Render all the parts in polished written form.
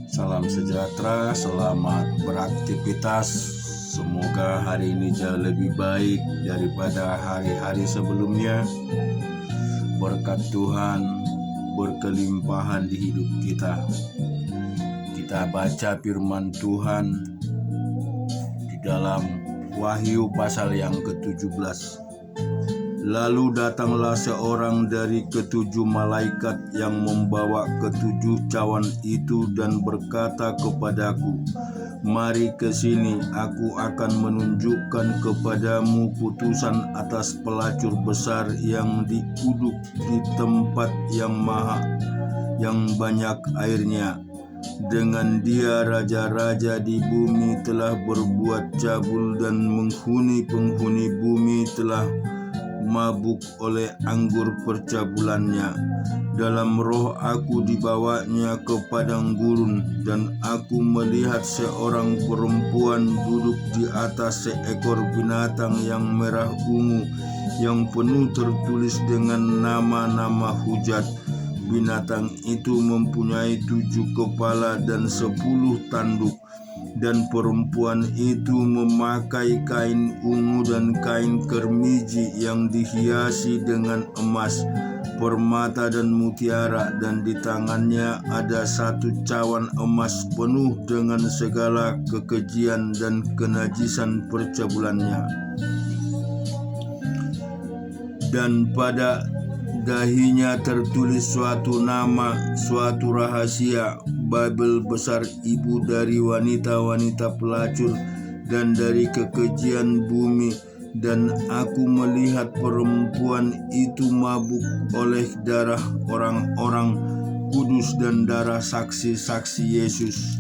Salam sejahtera, selamat beraktivitas. Semoga hari ini jauh lebih baik daripada hari-hari sebelumnya. Berkat Tuhan berkelimpahan di hidup kita. Kita baca firman Tuhan di dalam Wahyu pasal yang ke-17. Lalu datanglah seorang dari ketujuh malaikat yang membawa ketujuh cawan itu dan berkata kepadaku, "Mari ke sini, aku akan menunjukkan kepadamu putusan atas pelacur besar yang diuduk di tempat yang banyak airnya. Dengan dia raja-raja di bumi telah berbuat cabul dan penghuni bumi telah mabuk oleh anggur percabulannya. Dalam roh aku dibawanya ke padang gurun, dan aku melihat seorang perempuan duduk di atas seekor binatang yang merah ungu, yang penuh tertulis dengan nama-nama hujat. Binatang itu mempunyai 7 kepala dan 10 tanduk. Dan perempuan itu memakai kain ungu dan kain kermiji yang dihiasi dengan emas, permata dan mutiara, dan di tangannya ada 1 cawan emas penuh dengan segala kekejian dan kenajisan percabulannya. Dan pada dahinya tertulis suatu nama, suatu rahasia, Babel besar, ibu dari wanita-wanita pelacur dan dari kekejian bumi. Dan aku melihat perempuan itu mabuk oleh darah orang-orang kudus dan darah saksi-saksi Yesus.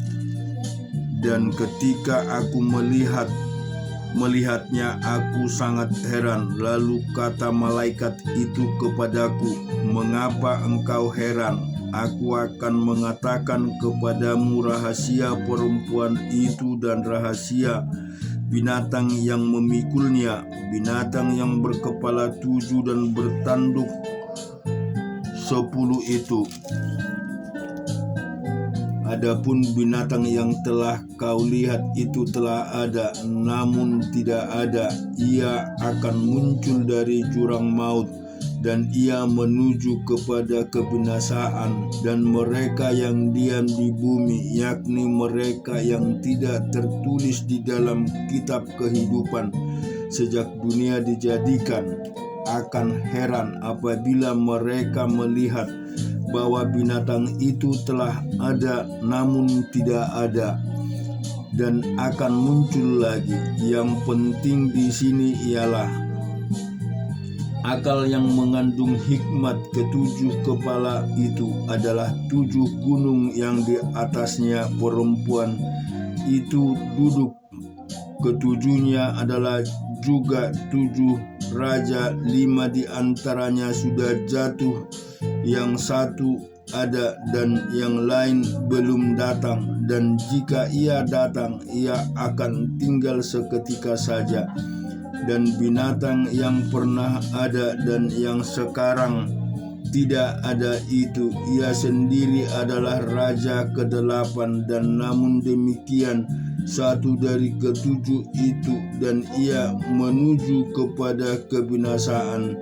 Dan ketika aku melihatnya, aku sangat heran. Lalu kata malaikat itu kepadaku, "Mengapa engkau heran? Aku akan mengatakan kepadamu rahasia perempuan itu dan rahasia binatang yang memikulnya, binatang yang berkepala 7 dan bertanduk 10 itu. Adapun binatang yang telah kau lihat itu telah ada, namun tidak ada. Ia akan muncul dari jurang maut, dan ia menuju kepada kebinasaan. Dan mereka yang diam di bumi, yakni mereka yang tidak tertulis di dalam kitab kehidupan sejak dunia dijadikan, akan heran apabila mereka melihat bahwa binatang itu telah ada namun tidak ada, dan akan muncul lagi. Yang penting di sini ialah akal yang mengandung hikmat. Ketujuh kepala itu adalah 7 gunung yang di atasnya perempuan itu duduk. Ketujuhnya adalah juga 7 raja, 5 di antaranya sudah jatuh, yang 1 ada dan yang lain belum datang. Dan jika ia datang, ia akan tinggal seketika saja. Dan binatang yang pernah ada dan yang sekarang tidak ada itu, ia sendiri adalah raja ke-8, dan namun demikian 1 dari ke-7 itu, dan ia menuju kepada kebinasaan.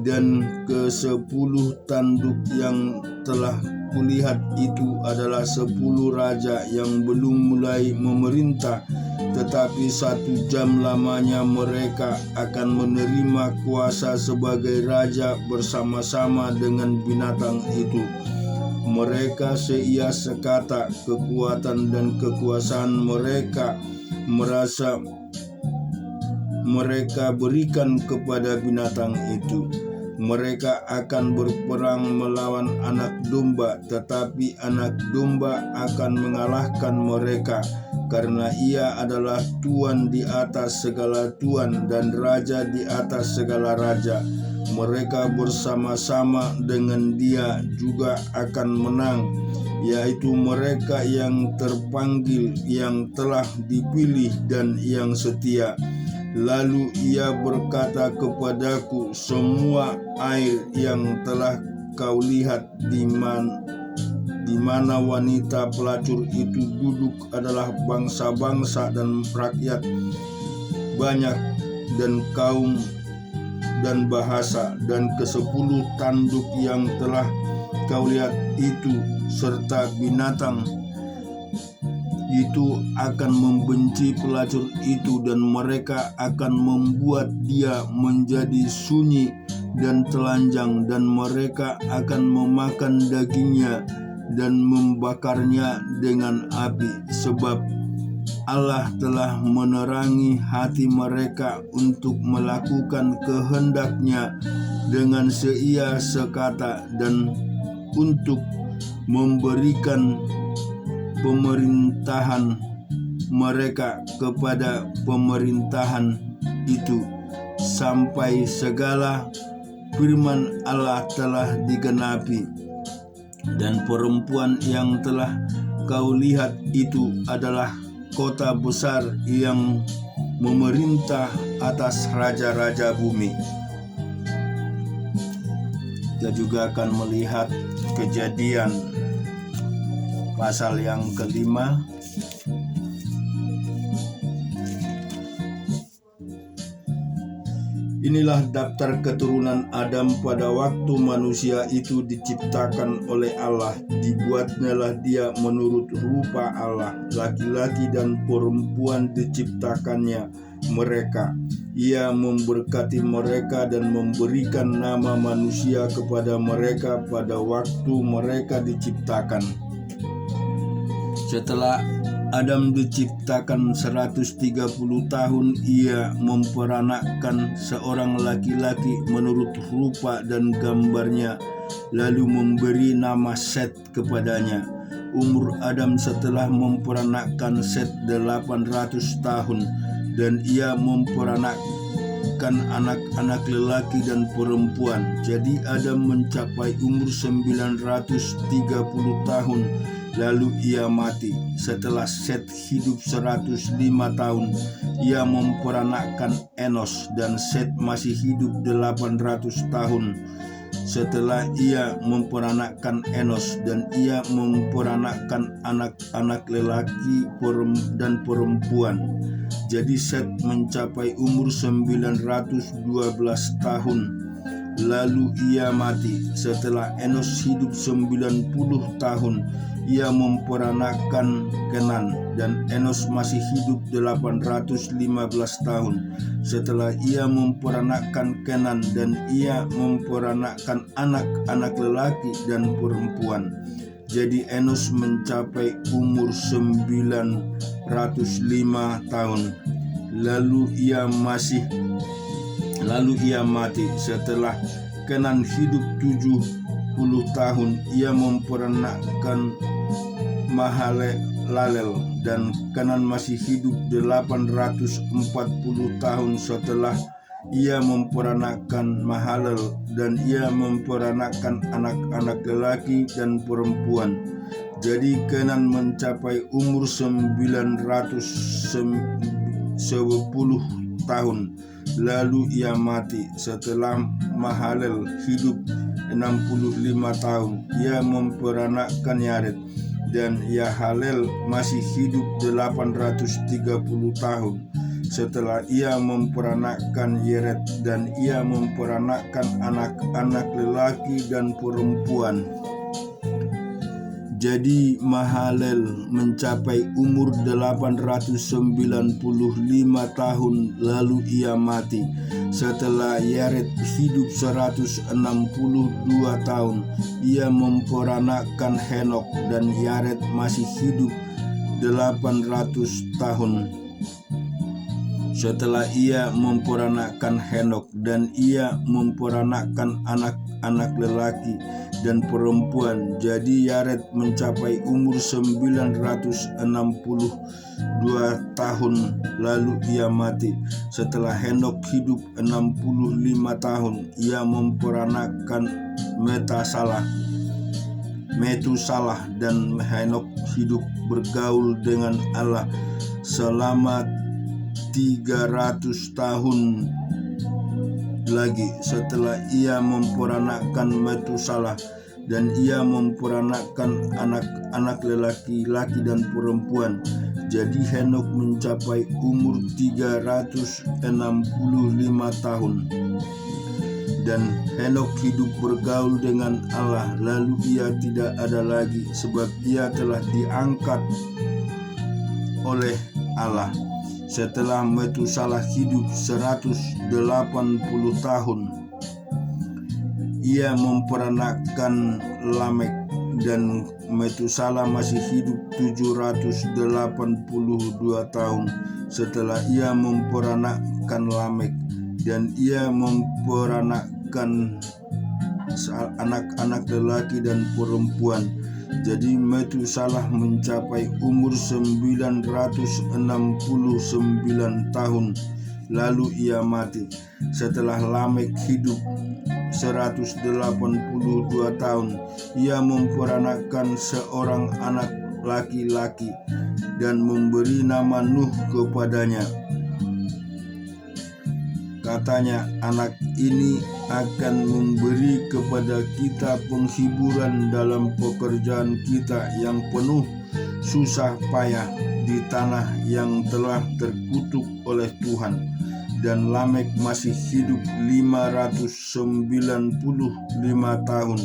Dan ke-10 tanduk yang telah kulihat itu adalah 10 raja yang belum mulai memerintah, tetapi 1 jam lamanya mereka akan menerima kuasa sebagai raja bersama-sama dengan binatang itu. Mereka seia sekata, kekuatan dan kekuasaan mereka mereka berikan kepada binatang itu. Mereka akan berperang melawan anak domba, tetapi anak domba akan mengalahkan mereka, karena ia adalah Tuan di atas segala tuan dan Raja di atas segala raja. Mereka bersama-sama dengan dia juga akan menang, yaitu mereka yang terpanggil, yang telah dipilih dan yang setia. Lalu ia berkata kepadaku, semua air yang telah kau lihat di mana wanita pelacur itu duduk adalah bangsa-bangsa dan rakyat banyak dan kaum dan bahasa, dan ke-10 tanduk yang telah kau lihat itu serta binatang itu akan membenci pelacur itu, dan mereka akan membuat dia menjadi sunyi dan telanjang, dan mereka akan memakan dagingnya dan membakarnya dengan api, sebab Allah telah menerangi hati mereka untuk melakukan kehendak-Nya dengan seia sekata, dan untuk memberikan pemerintahan mereka kepada pemerintahan itu, sampai segala firman Allah telah digenapi. Dan perempuan yang telah kau lihat itu adalah kota besar yang memerintah atas raja-raja bumi. Kita juga akan melihat Kejadian pasal yang ke-5. Inilah daftar keturunan Adam pada waktu manusia itu diciptakan oleh Allah. Dibuatnyalah dia menurut rupa Allah, laki-laki dan perempuan diciptakannya mereka. Ia memberkati mereka dan memberikan nama manusia kepada mereka pada waktu mereka diciptakan. Setelah Adam diciptakan 130 tahun, ia memperanakkan seorang laki-laki menurut rupa dan gambarnya, lalu memberi nama Set kepadanya. Umur Adam setelah memperanakkan Set 800 tahun, dan ia memperanakkan anak-anak lelaki dan perempuan. Jadi Adam mencapai umur 930 tahun, lalu ia mati. Setelah Set hidup 105 tahun, ia memperanakkan Enos, dan Set masih hidup 800 tahun. Setelah ia memperanakkan Enos, dan ia memperanakkan anak-anak lelaki dan perempuan. Jadi Set mencapai umur 912 tahun, lalu ia mati. Setelah Enos hidup 90 tahun, ia memperanakkan Kenan, dan Enos masih hidup 815 tahun. Setelah ia memperanakkan Kenan, dan ia memperanakkan anak-anak lelaki dan perempuan. Jadi Enos mencapai umur 905 tahun, lalu ia mati. Setelah Kenan hidup 70 tahun, ia memperanakkan Mahalalel, dan Kenan masih hidup 840 tahun setelah ia memperanakkan Mahalalel, dan ia memperanakkan anak-anak lelaki dan perempuan. Jadi Kenan mencapai umur 910 tahun, lalu ia mati. Setelah Mahalalel hidup 65 tahun, ia memperanakkan Yared, dan Yahalel masih hidup 830 tahun. Setelah ia memperanakkan Yered, dan ia memperanakkan anak-anak lelaki dan perempuan. Jadi Mahalalel mencapai umur 895 tahun, lalu ia mati. Setelah Yared hidup 162 tahun, ia memperanakkan Henok, dan Yared masih hidup 800 tahun. Setelah ia memperanakkan Henok, dan ia memperanakkan anak-anak lelaki dan perempuan. Jadi Yared mencapai umur 962 tahun, lalu ia mati. Setelah Henok hidup 65 tahun, ia memperanakkan Metusalah, dan Henok hidup bergaul dengan Allah selama 300 tahun lagi. Setelah ia memperanakkan Metusalah, dan ia memperanakkan anak-anak lelaki-laki dan perempuan. Jadi Henokh mencapai umur 365 tahun. Dan Henokh hidup bergaul dengan Allah, lalu ia tidak ada lagi, sebab ia telah diangkat oleh Allah. Setelah Metusalah hidup 180 tahun, ia memperanakkan Lamek, dan Metusalah masih hidup 782 tahun setelah ia memperanakkan Lamek, dan ia memperanakkan anak-anak lelaki dan perempuan. Jadi Metusalah mencapai umur 969 tahun, lalu ia mati. Setelah Lamek hidup 182 tahun, ia memperanakkan seorang anak laki-laki dan memberi nama Nuh kepadanya. Katanya, anak ini akan memberi kepada kita penghiburan dalam pekerjaan kita yang penuh susah payah di tanah yang telah terkutuk oleh Tuhan. Dan Lamek masih hidup 595 tahun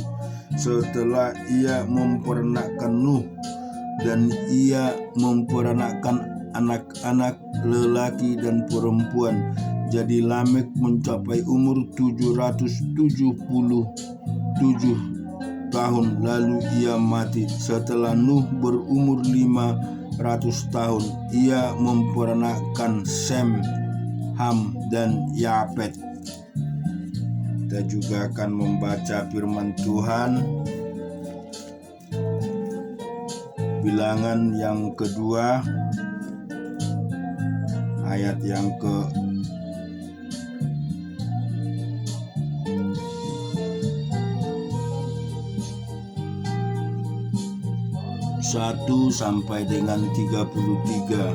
setelah ia memperanakkan Nuh, dan ia memperanakkan anak-anak lelaki dan perempuan. Jadi Lamek mencapai umur 777 tahun, lalu ia mati. Setelah Nuh berumur 500 tahun, ia memperanakkan Sem, Ham, dan Yafet. Kita juga akan membaca firman Tuhan, Bilangan yang kedua, ayat yang ke 1 sampai dengan 33.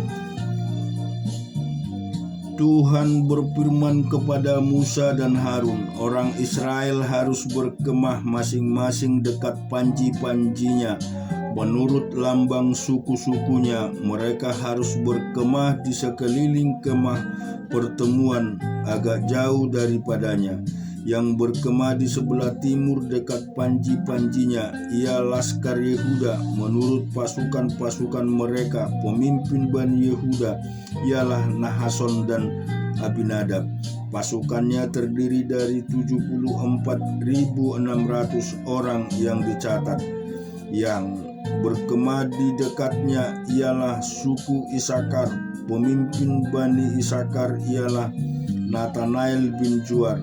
Tuhan berfirman kepada Musa dan Harun, orang Israel harus berkemah masing-masing dekat panji-panjinya. Menurut lambang suku-sukunya, mereka harus berkemah di sekeliling kemah pertemuan agak jauh daripadanya. Yang berkemah di sebelah timur dekat panji-panjinya ia Laskar Yehuda menurut pasukan-pasukan mereka. Pemimpin Bani Yehuda ialah Nahason dan Abinadab. Pasukannya terdiri dari 74.600 orang yang dicatat. Yang berkemah di dekatnya ialah suku Isakar. Pemimpin Bani Isakar ialah Nathanael bin Juar.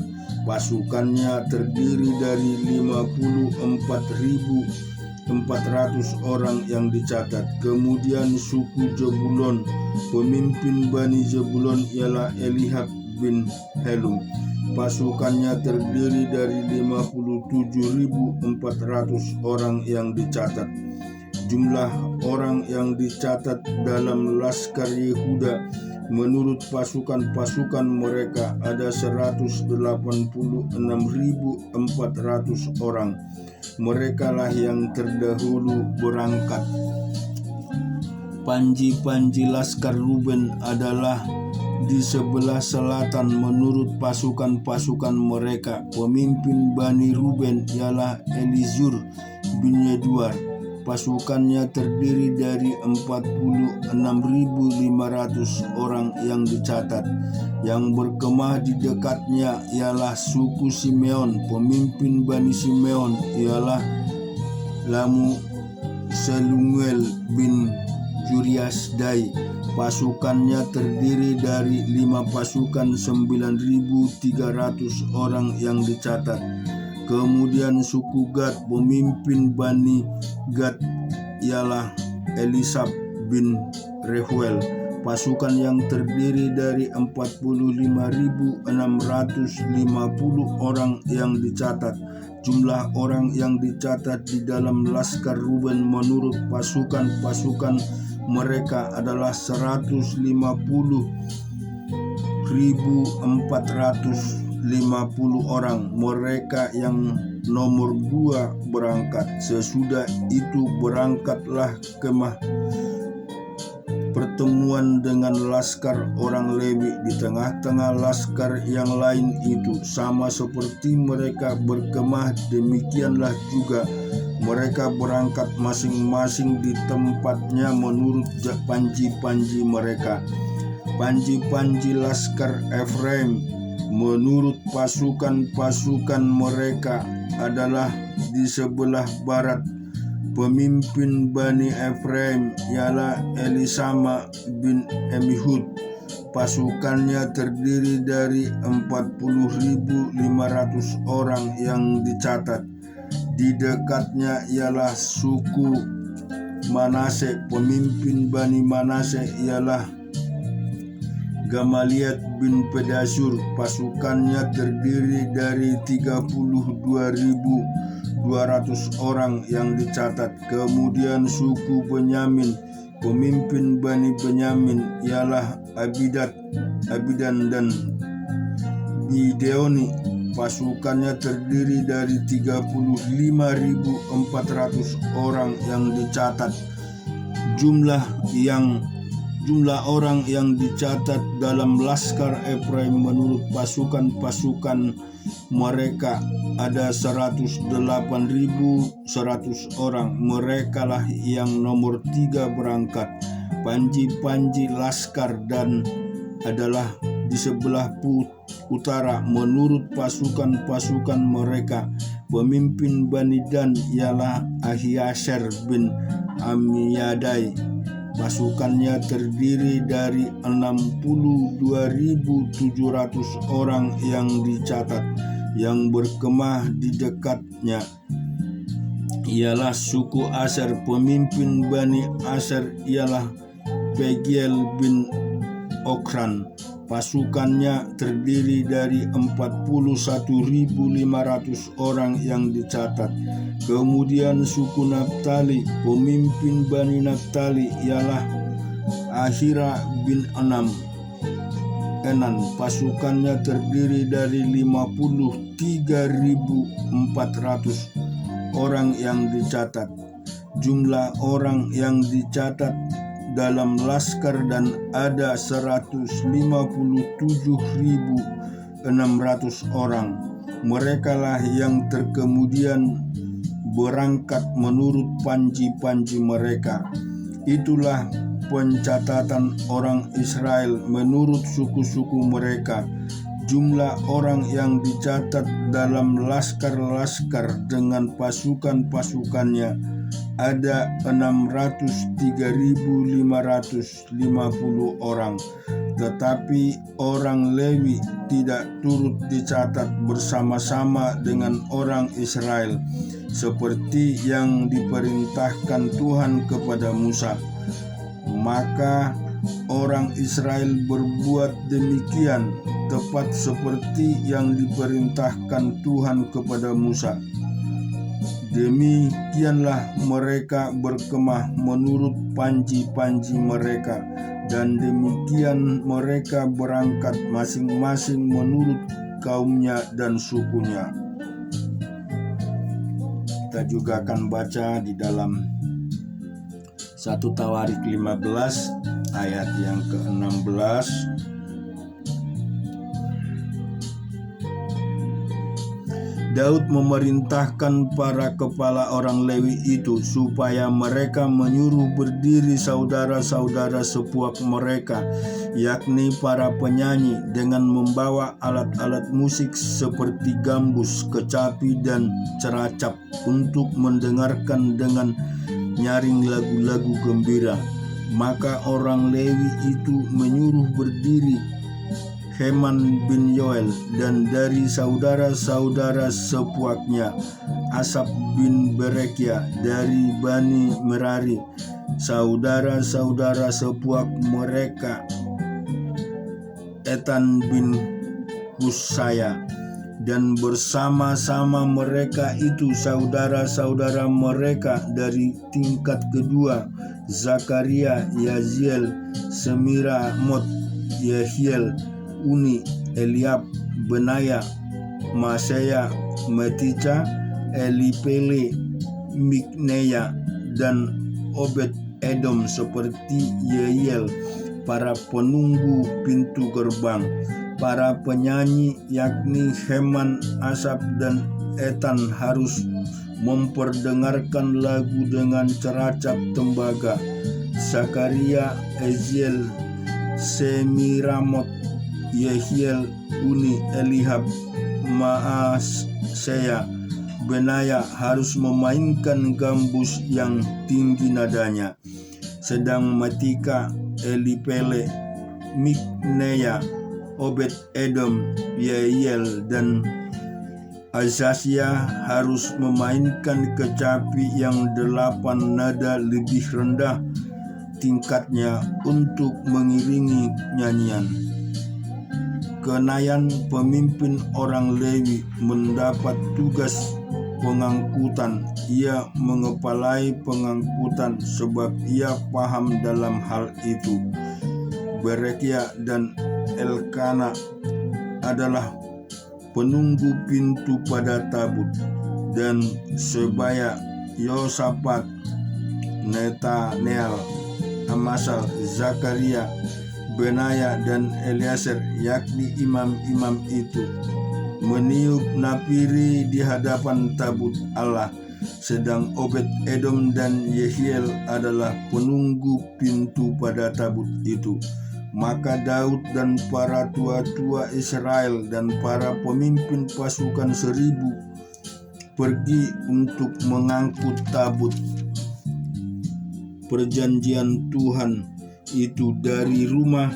Pasukannya terdiri dari 54.400 orang yang dicatat. Kemudian suku Zebulon, pemimpin Bani Zebulon ialah Elihab bin Helum. Pasukannya terdiri dari 57.400 orang yang dicatat. Jumlah orang yang dicatat dalam Laskar Yehuda menurut pasukan-pasukan mereka ada 186.400 orang. Merekalah yang terdahulu berangkat. Panji-panji Laskar Ruben adalah di sebelah selatan menurut pasukan-pasukan mereka. Pemimpin Bani Ruben ialah Elizur bin Yeduar. Pasukannya terdiri dari 46.500 orang yang dicatat. Yang berkemah di dekatnya ialah suku Simeon. Pemimpin Bani Simeon ialah Lamu Selumuel bin Juriasdai. Pasukannya terdiri dari 5 pasukan 9.300 orang yang dicatat. Kemudian suku Gad, pemimpin Bani Gad ialah Elisab bin Rehuel. Pasukan yang terdiri dari 45.650 orang yang dicatat. Jumlah orang yang dicatat di dalam Laskar Ruben menurut pasukan-pasukan mereka adalah 150.400 orang. Mereka yang nomor 2 berangkat. Sesudah itu berangkatlah kemah pertemuan dengan laskar orang Lewi di tengah-tengah laskar yang lain itu. Sama seperti mereka berkemah, demikianlah juga mereka berangkat masing-masing di tempatnya menurut panji-panji mereka. Panji-panji laskar Efraim menurut pasukan-pasukan mereka adalah di sebelah barat. Pemimpin Bani Efraim ialah Elisama bin Amihud. Pasukannya terdiri dari 40.500 orang yang dicatat. Di dekatnya ialah suku Manase. Pemimpin Bani Manase ialah Gamaliel bin Pedasur. Pasukannya terdiri dari 32.200 orang yang dicatat. Kemudian suku Benyamin. Pemimpin Bani Benyamin ialah Abidan dan Gideoni. Pasukannya terdiri dari 35.400 orang yang dicatat. Jumlah orang yang dicatat dalam laskar Efraim menurut pasukan-pasukan mereka ada 108.100 orang. Merekalah yang nomor 3 berangkat. Panji-panji laskar dan adalah di sebelah utara menurut pasukan-pasukan mereka. Pemimpin Bani Dan ialah Ahieser bin Amiyadai. Pasukannya terdiri dari 62.700 orang yang dicatat. Yang berkemah di dekatnya ialah suku Aser. Pemimpin Bani Aser ialah Pagiel bin Okran. Pasukannya terdiri dari 41.500 orang yang dicatat. Kemudian suku Naftali. Pemimpin Bani Naftali ialah Ahira bin Enan. Pasukannya terdiri dari 53.400 orang yang dicatat. Jumlah orang yang dicatat dalam laskar dan ada 157.600 orang. Merekalah yang terkemudian berangkat menurut panji-panji mereka. Itulah pencatatan orang Israel menurut suku-suku mereka. Jumlah orang yang dicatat dalam laskar-laskar dengan pasukan-pasukannya ada 603.550 orang. Tetapi orang Lewi tidak turut dicatat bersama-sama dengan orang Israel, seperti yang diperintahkan Tuhan kepada Musa. Maka orang Israel berbuat demikian tepat seperti yang diperintahkan Tuhan kepada Musa. Demikianlah mereka berkemah menurut panji-panji mereka, dan demikian mereka berangkat masing-masing menurut kaumnya dan sukunya. Kita juga akan baca di dalam 1 Tawarik 15 ayat yang ke-16. Daud memerintahkan para kepala orang Lewi itu supaya mereka menyuruh berdiri saudara-saudara sepuak mereka, yakni para penyanyi, dengan membawa alat-alat musik seperti gambus, kecapi, dan ceracap untuk mendengarkan dengan nyaring lagu-lagu gembira. Maka orang Lewi itu menyuruh berdiri Heman bin Yoel, dan dari saudara-saudara sepuaknya Asap bin Berekia dari Bani Merari, saudara-saudara sepuak mereka Etan bin Husaya, dan bersama-sama mereka itu saudara-saudara mereka dari tingkat kedua Zakaria, Yaziel, Semiramot, Yehiel, Uni, Eliab, Benaya, Maseya, Metica, Elipele, Mikneya, dan Obed Edom seperti Yeiel, para penunggu pintu gerbang. Para penyanyi yakni Heman, Asap, dan Etan harus memperdengarkan lagu dengan ceracap tembaga. Zakaria, Eziel, Semiramot, Yehiel, Uni, Elihab, Maaseya, Benaya harus memainkan gambus yang tinggi nadanya. Sedang Metika, Elipele, Mikneya, Obed Edom, Yeiel, dan Azasia harus memainkan kecapi yang 8 nada lebih rendah tingkatnya untuk mengiringi nyanyian. Kenayan pemimpin orang Lewi mendapat tugas pengangkutan. Ia mengepalai pengangkutan sebab ia paham dalam hal itu. Berekia dan Elkana adalah penunggu pintu pada tabut, dan Sebaya, Yosafat, Netanel, Amasal, Zakaria, Benaya, dan Eliezer, yakni imam-imam itu, meniup napiri di hadapan tabut Allah. Sedang Obed Edom dan Yehiel adalah penunggu pintu pada tabut itu. Maka Daud dan para tua-tua Israel dan para pemimpin pasukan 1000 pergi untuk mengangkut tabut perjanjian Tuhan itu dari rumah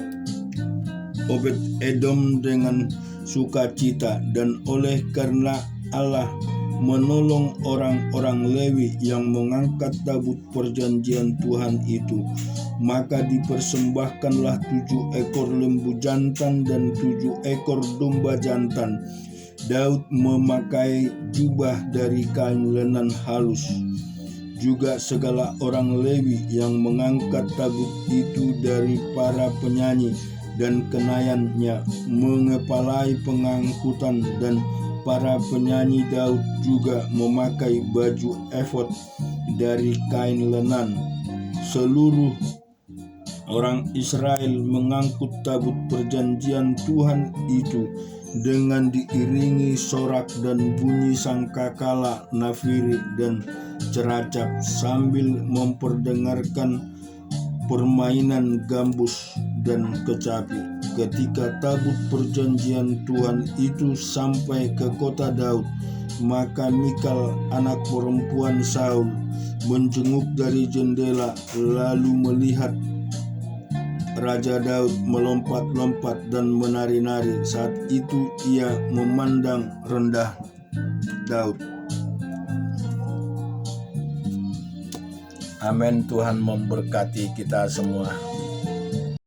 Obed Edom dengan sukacita, dan oleh karena Allah menolong orang-orang Lewi yang mengangkat tabut perjanjian Tuhan itu, maka dipersembahkanlah 7 ekor lembu jantan dan 7 ekor domba jantan. Daud memakai jubah dari kain lenan halus. Juga segala orang Lewi yang mengangkat tabut itu dari para penyanyi dan kenayannya mengepalai pengangkutan, dan para penyanyi Daud juga memakai baju efod dari kain lenan. Seluruh orang Israel mengangkut tabut perjanjian Tuhan itu dengan diiringi sorak dan bunyi sangkakala, nafiri, dan ceracap, sambil memperdengarkan permainan gambus dan kecapi. Ketika tabut perjanjian Tuhan itu sampai ke kota Daud, maka Mikal, anak perempuan Saul, menjenguk dari jendela lalu melihat Raja Daud melompat-lompat dan menari-nari. Saat itu ia memandang rendah Daud. Amin. Tuhan memberkati kita semua.